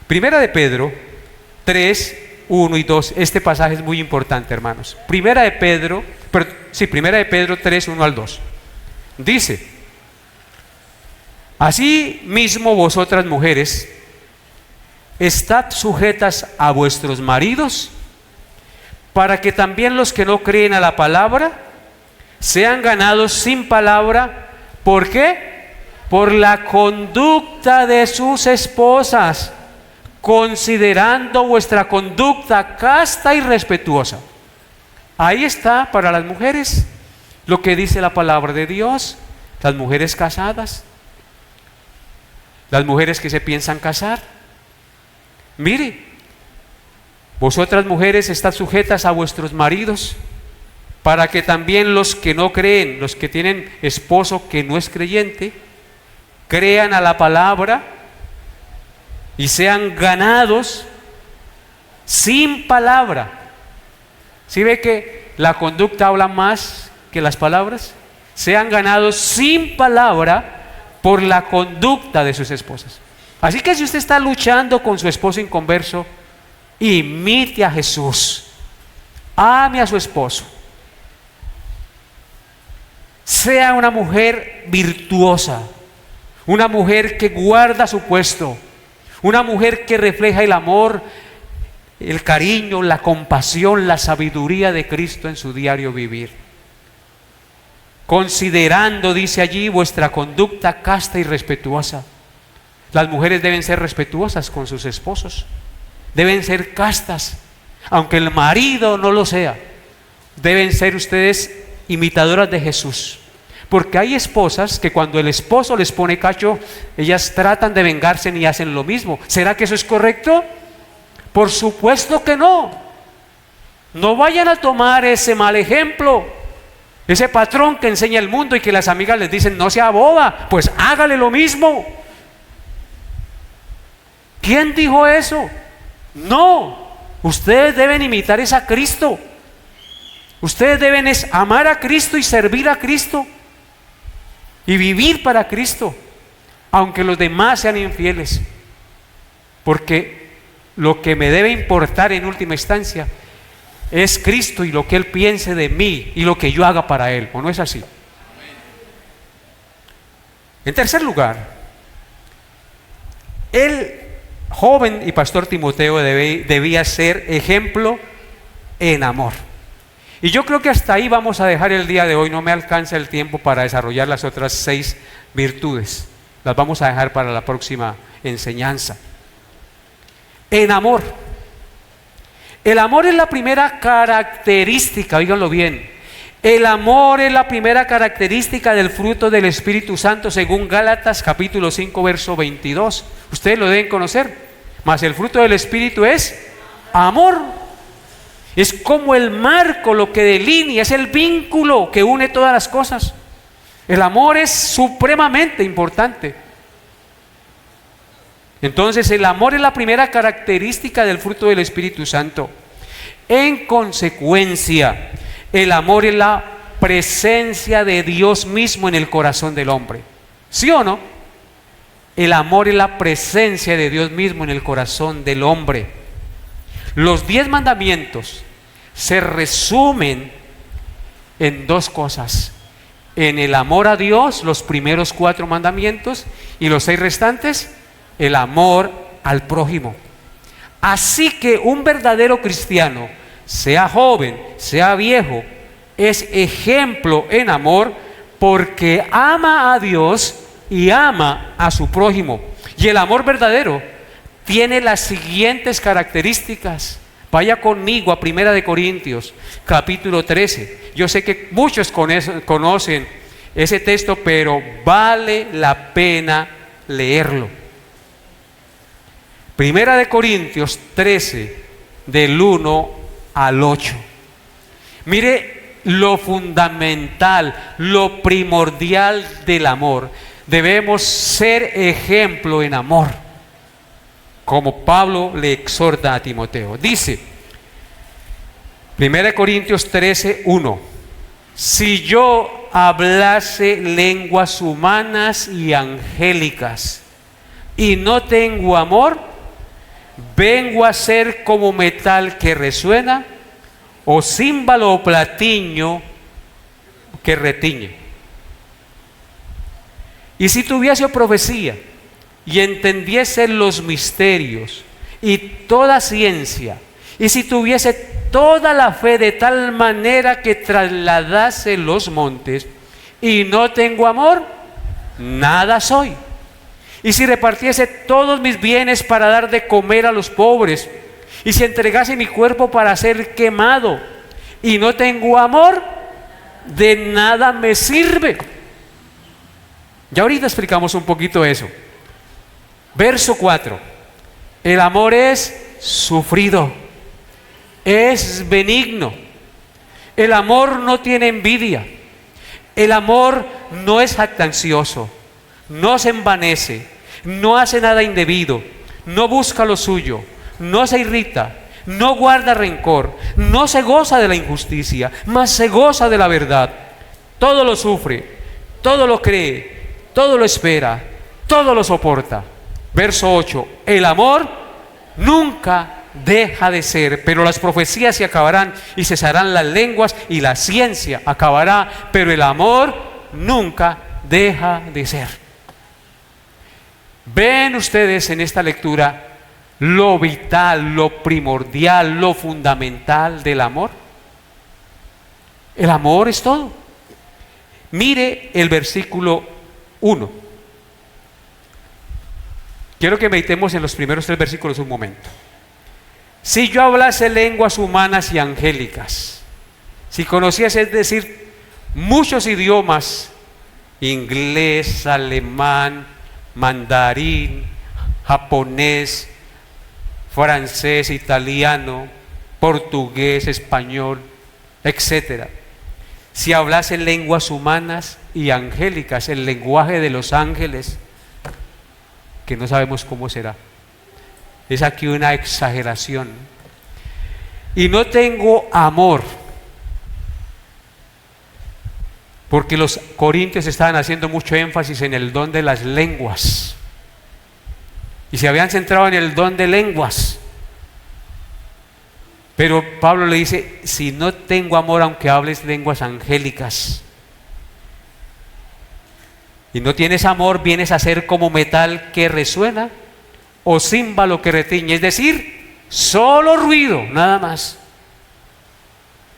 Primera de Pedro 3, 1 y 2. Este pasaje es muy importante, hermanos. Primera de Pedro 3, 1 al 2. Dice: así mismo vosotras mujeres, estad sujetas a vuestros maridos, para que también los que no creen a la palabra sean ganados sin palabra. ¿Por qué? Por la conducta de sus esposas, considerando vuestra conducta casta y respetuosa. Ahí está para las mujeres lo que dice la palabra de Dios. Las mujeres casadas, las mujeres que se piensan casar. Mire, vosotras mujeres estad sujetas a vuestros maridos, para que también los que no creen, los que tienen esposo que no es creyente, crean a la palabra y sean ganados sin palabra. ¿Sí ve que la conducta habla más que las palabras? Sean ganados sin palabra por la conducta de sus esposas. Así que si usted está luchando con su esposo inconverso, imite a Jesús, ame a su esposo, sea una mujer virtuosa, una mujer que guarda su puesto, una mujer que refleja el amor, el cariño, la compasión, la sabiduría de Cristo en su diario vivir. Considerando, dice allí, vuestra conducta casta y respetuosa. Las mujeres deben ser respetuosas con sus esposos, deben ser castas, aunque el marido no lo sea. Deben ser ustedes imitadoras de Jesús, porque hay esposas que cuando el esposo les pone cacho, ellas tratan de vengarse y hacen lo mismo. ¿Será que eso es correcto? Por supuesto que no. No vayan a tomar ese mal ejemplo, ese patrón que enseña el mundo y que las amigas les dicen no sea boba, pues hágale lo mismo. ¿Quién dijo eso? No, ustedes deben imitar a Cristo. Ustedes deben amar a Cristo y servir a Cristo y vivir para Cristo, aunque los demás sean infieles, porque lo que me debe importar en última instancia es Cristo y lo que Él piense de mí y lo que yo haga para Él, ¿o no es así? En tercer lugar, el joven y pastor Timoteo debía ser ejemplo en amor. Y yo creo que hasta ahí vamos a dejar el día de hoy. No me alcanza el tiempo para desarrollar las otras 6 virtudes. Las vamos a dejar para la próxima enseñanza. En amor. El amor es la primera característica, oíganlo bien. El amor es la primera característica del fruto del Espíritu Santo según Gálatas capítulo 5 verso 22. Ustedes lo deben conocer. Mas el fruto del Espíritu es amor. Es como el marco, lo que delinea, es el vínculo que une todas las cosas. El amor es supremamente importante. Entonces el amor es la primera característica del fruto del Espíritu Santo. En consecuencia, el amor es la presencia de Dios mismo en el corazón del hombre. ¿Sí o no? El amor es la presencia de Dios mismo en el corazón del hombre. Los 10 mandamientos se resumen en 2 cosas: en el amor a Dios, los primeros 4 mandamientos, y los 6 restantes, el amor al prójimo. Así que un verdadero cristiano, sea joven, sea viejo, es ejemplo en amor porque ama a Dios y ama a su prójimo. Y el amor verdadero tiene las siguientes características. Vaya conmigo a 1 Corintios capítulo 13. Yo sé que muchos conocen ese texto, pero vale la pena leerlo. 1 Corintios 13 del 1 al 8. Mire lo fundamental, lo primordial del amor. Debemos ser ejemplo en amor, como Pablo le exhorta a Timoteo. Dice 1 Corintios 13, 1: si yo hablase lenguas humanas y angélicas y no tengo amor, vengo a ser como metal que resuena o címbalo o platillo que retiñe. Y si tuviese profecía y entendiese los misterios y toda ciencia, y si tuviese toda la fe de tal manera que trasladase los montes, y no tengo amor, nada soy. Y si repartiese todos mis bienes para dar de comer a los pobres, y si entregase mi cuerpo para ser quemado, y no tengo amor, de nada me sirve. Ya ahorita explicamos un poquito eso. Verso 4: el amor es sufrido, es benigno. El amor no tiene envidia. El amor no es jactancioso, no se envanece, no hace nada indebido, no busca lo suyo, no se irrita, no guarda rencor, no se goza de la injusticia, mas se goza de la verdad. Todo lo sufre, todo lo cree, todo lo espera, todo lo soporta. Verso 8, el amor nunca deja de ser, pero las profecías se acabarán y cesarán las lenguas y la ciencia acabará, pero el amor nunca deja de ser. ¿Ven ustedes en esta lectura lo vital, lo primordial, lo fundamental del amor? El amor es todo. Mire el versículo 1. Quiero que meditemos en los primeros 3 versículos un momento. Si yo hablase lenguas humanas y angélicas, si conociese, es decir, muchos idiomas, inglés, alemán, mandarín, japonés, francés, italiano, portugués, español, etc. Si hablase lenguas humanas y angélicas, el lenguaje de los ángeles, que no sabemos cómo será. Es aquí una exageración. Y no tengo amor, porque los corintios estaban haciendo mucho énfasis en el don de las lenguas, y se habían centrado en el don de lenguas. Pero Pablo le dice, si no tengo amor, aunque hables lenguas angélicas, y no tienes amor, vienes a ser como metal que resuena o címbalo que retiñe, es decir, solo ruido, nada más.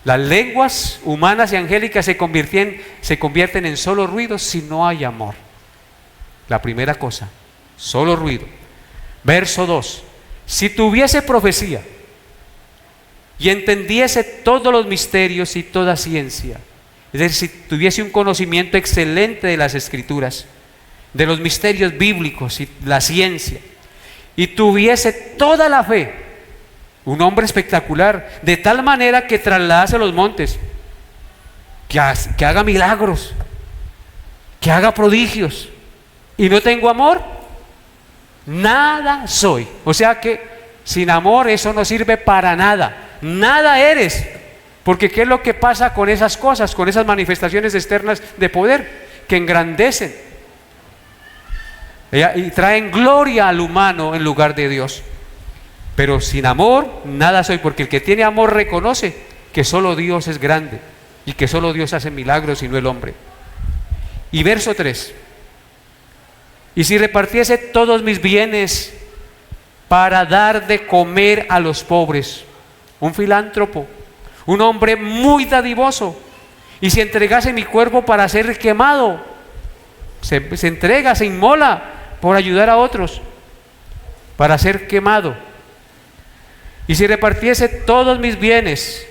Las lenguas humanas y angélicas se convierten en solo ruido si no hay amor. La primera cosa, solo ruido. Verso 2, si tuviese profecía y entendiese todos los misterios y toda ciencia, es decir, si tuviese un conocimiento excelente de las Escrituras, de los misterios bíblicos y la ciencia, y tuviese toda la fe, un hombre espectacular, de tal manera que trasladase los montes, que haga milagros, que haga prodigios, y no tengo amor, nada soy. O sea que sin amor eso no sirve para nada, nada eres. Porque ¿qué es lo que pasa con esas cosas, con esas manifestaciones externas de poder? Que engrandecen y traen gloria al humano en lugar de Dios. Pero sin amor, nada soy, porque el que tiene amor reconoce que solo Dios es grande y que solo Dios hace milagros y no el hombre. Y verso 3, y si repartiese todos mis bienes para dar de comer a los pobres, un filántropo, un hombre muy dadivoso, y si entregase mi cuerpo para ser quemado, se entrega, se inmola por ayudar a otros, para ser quemado. Y si repartiese todos mis bienes,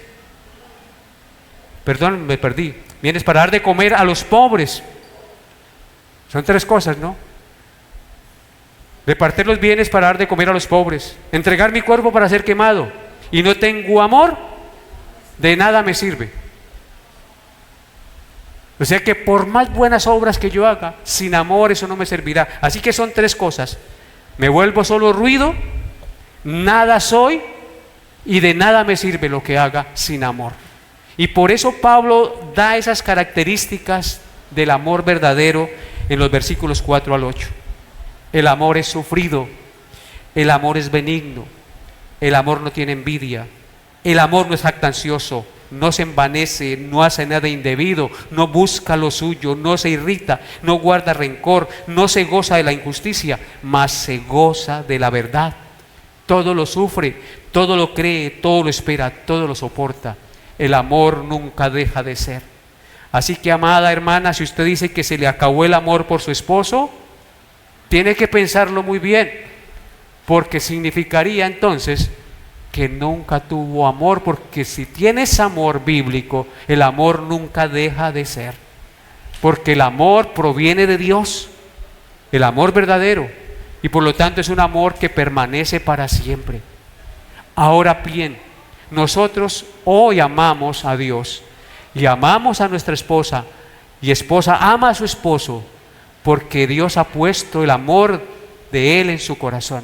bienes para dar de comer a los pobres, son 3 cosas, ¿no? Repartir los bienes para dar de comer a los pobres, entregar mi cuerpo para ser quemado, y no tengo amor, de nada me sirve. O sea que por más buenas obras que yo haga, sin amor eso no me servirá. Así que son 3 cosas: me vuelvo solo ruido, nada soy, y de nada me sirve lo que haga sin amor. Y por eso Pablo da esas características del amor verdadero en los versículos 4 al 8. El amor es sufrido, el amor es benigno, el amor no tiene envidia, el amor no es jactancioso, no se envanece, no hace nada indebido, no busca lo suyo, no se irrita, no guarda rencor, no se goza de la injusticia, mas se goza de la verdad. Todo lo sufre, todo lo cree, todo lo espera, todo lo soporta. El amor nunca deja de ser. Así que, amada hermana, si usted dice que se le acabó el amor por su esposo, tiene que pensarlo muy bien, porque significaría entonces que nunca tuvo amor, porque si tienes amor bíblico, el amor nunca deja de ser, porque el amor proviene de Dios, el amor verdadero, y por lo tanto es un amor que permanece para siempre. Ahora bien, nosotros hoy amamos a Dios y amamos a nuestra esposa, y esposa ama a su esposo, porque Dios ha puesto el amor de Él en su corazón.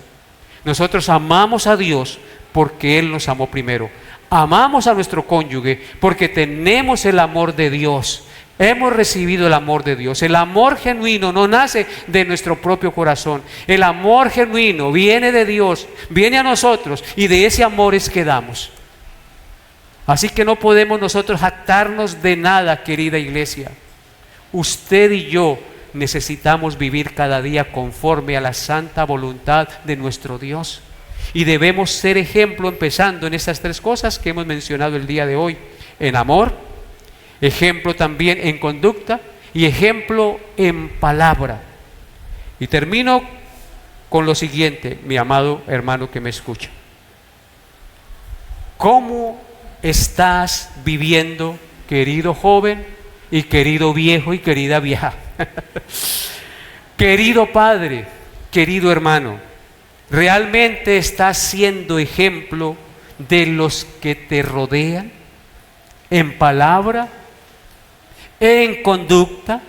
Nosotros amamos a Dios porque Él nos amó primero. Amamos a nuestro cónyuge porque tenemos el amor de Dios Hemos recibido el amor de Dios. El amor genuino no nace de nuestro propio corazón. El amor genuino viene de Dios, viene a nosotros, y de ese amor es que damos. Así que no podemos nosotros jactarnos de nada, querida iglesia. Usted y yo necesitamos vivir cada día conforme a la santa voluntad de nuestro Dios. Y debemos ser ejemplo empezando en estas tres cosas que hemos mencionado el día de hoy: en amor, ejemplo también en conducta y ejemplo en palabra. Y termino con lo siguiente, mi amado hermano que me escucha. ¿Cómo estás viviendo, querido joven y querido viejo y querida vieja? Querido padre, querido hermano, ¿realmente estás siendo ejemplo de los que te rodean? ¿En palabra, en conducta,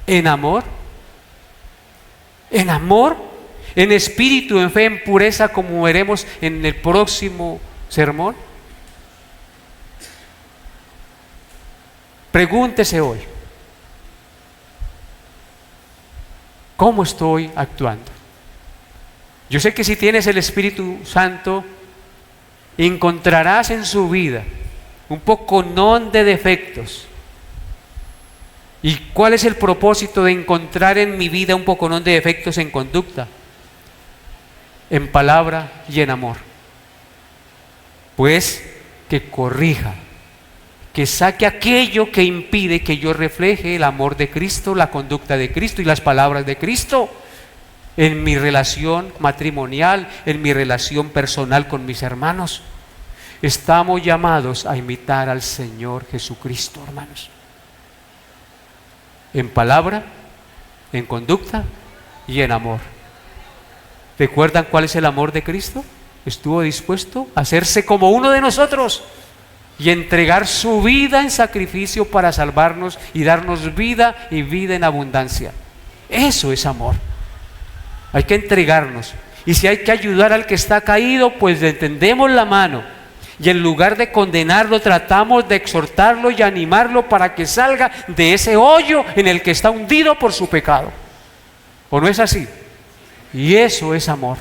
en amor? ¿En amor? ¿En espíritu, en fe, en pureza, como veremos en el próximo sermón? Pregúntese hoy, ¿cómo estoy actuando? Yo sé que si tienes el Espíritu Santo, encontrarás en su vida un poconón de defectos. ¿Y cuál es el propósito de encontrar en mi vida un poconón de defectos en conducta, en palabra y en amor? Pues que corrija, que saque aquello que impide que yo refleje el amor de Cristo, la conducta de Cristo y las palabras de Cristo en mi relación matrimonial, en mi relación personal con mis hermanos. Estamos llamados a imitar al Señor Jesucristo, hermanos, en palabra, en conducta y en amor. ¿Recuerdan cuál es el amor de Cristo? Estuvo dispuesto a hacerse como uno de nosotros y entregar su vida en sacrificio para salvarnos y darnos vida y vida en abundancia. Eso es amor. Hay que entregarnos, y si hay que ayudar al que está caído, pues le tendemos la mano, y en lugar de condenarlo tratamos de exhortarlo y animarlo para que salga de ese hoyo en el que está hundido por su pecado. ¿O no es así? Y eso es amor.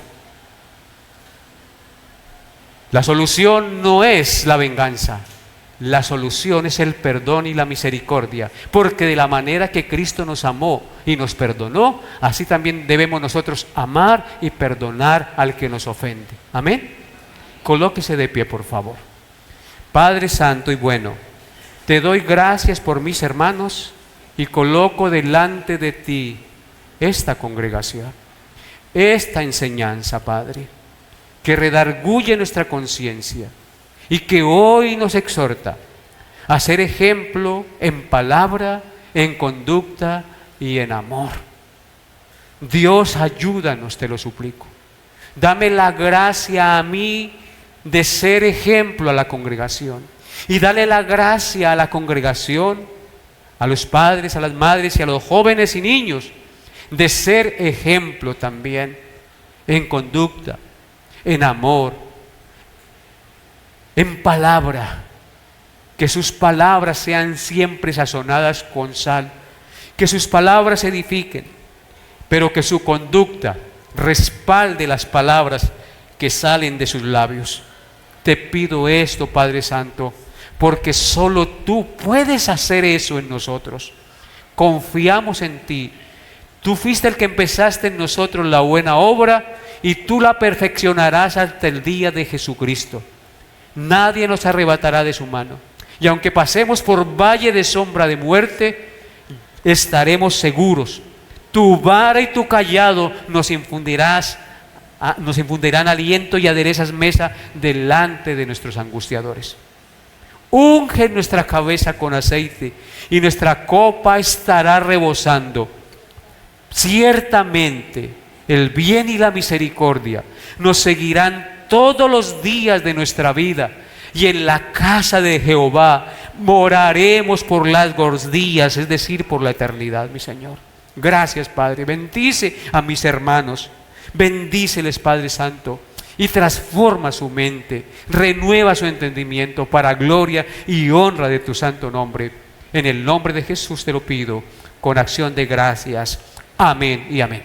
La solución no es la venganza. La solución es el perdón y la misericordia, porque de la manera que Cristo nos amó y nos perdonó, así también debemos nosotros amar y perdonar al que nos ofende. Amén. Colóquese de pie, por favor. Padre santo y bueno, te doy gracias por mis hermanos y coloco delante de ti esta congregación, esta enseñanza, Padre, que redarguye nuestra conciencia y que hoy nos exhorta a ser ejemplo en palabra, en conducta y en amor. Dios, ayúdanos, te lo suplico. Dame la gracia a mí de ser ejemplo a la congregación, y dale la gracia a la congregación, a los padres, a las madres y a los jóvenes y niños, de ser ejemplo también en conducta, en amor, en palabra, que sus palabras sean siempre sazonadas con sal, que sus palabras edifiquen, pero que su conducta respalde las palabras que salen de sus labios. Te pido esto, Padre Santo, porque solo tú puedes hacer eso en nosotros. Confiamos en ti. Tú fuiste el que empezaste en nosotros la buena obra y tú la perfeccionarás hasta el día de Jesucristo. Nadie nos arrebatará de su mano. Y aunque pasemos por valle de sombra de muerte, estaremos seguros. Tu vara y tu cayado nos infundirán aliento y aderezas mesa delante de nuestros angustiadores. Unge nuestra cabeza con aceite y nuestra copa estará rebosando. Ciertamente el bien y la misericordia nos seguirán todos los días de nuestra vida, y en la casa de Jehová moraremos por largos días, es decir, por la eternidad, mi Señor. Gracias, Padre. Bendice a mis hermanos, bendíceles, Padre Santo, y transforma su mente, renueva su entendimiento para gloria y honra de tu santo nombre. En el nombre de Jesús te lo pido, con acción de gracias. Amén y amén.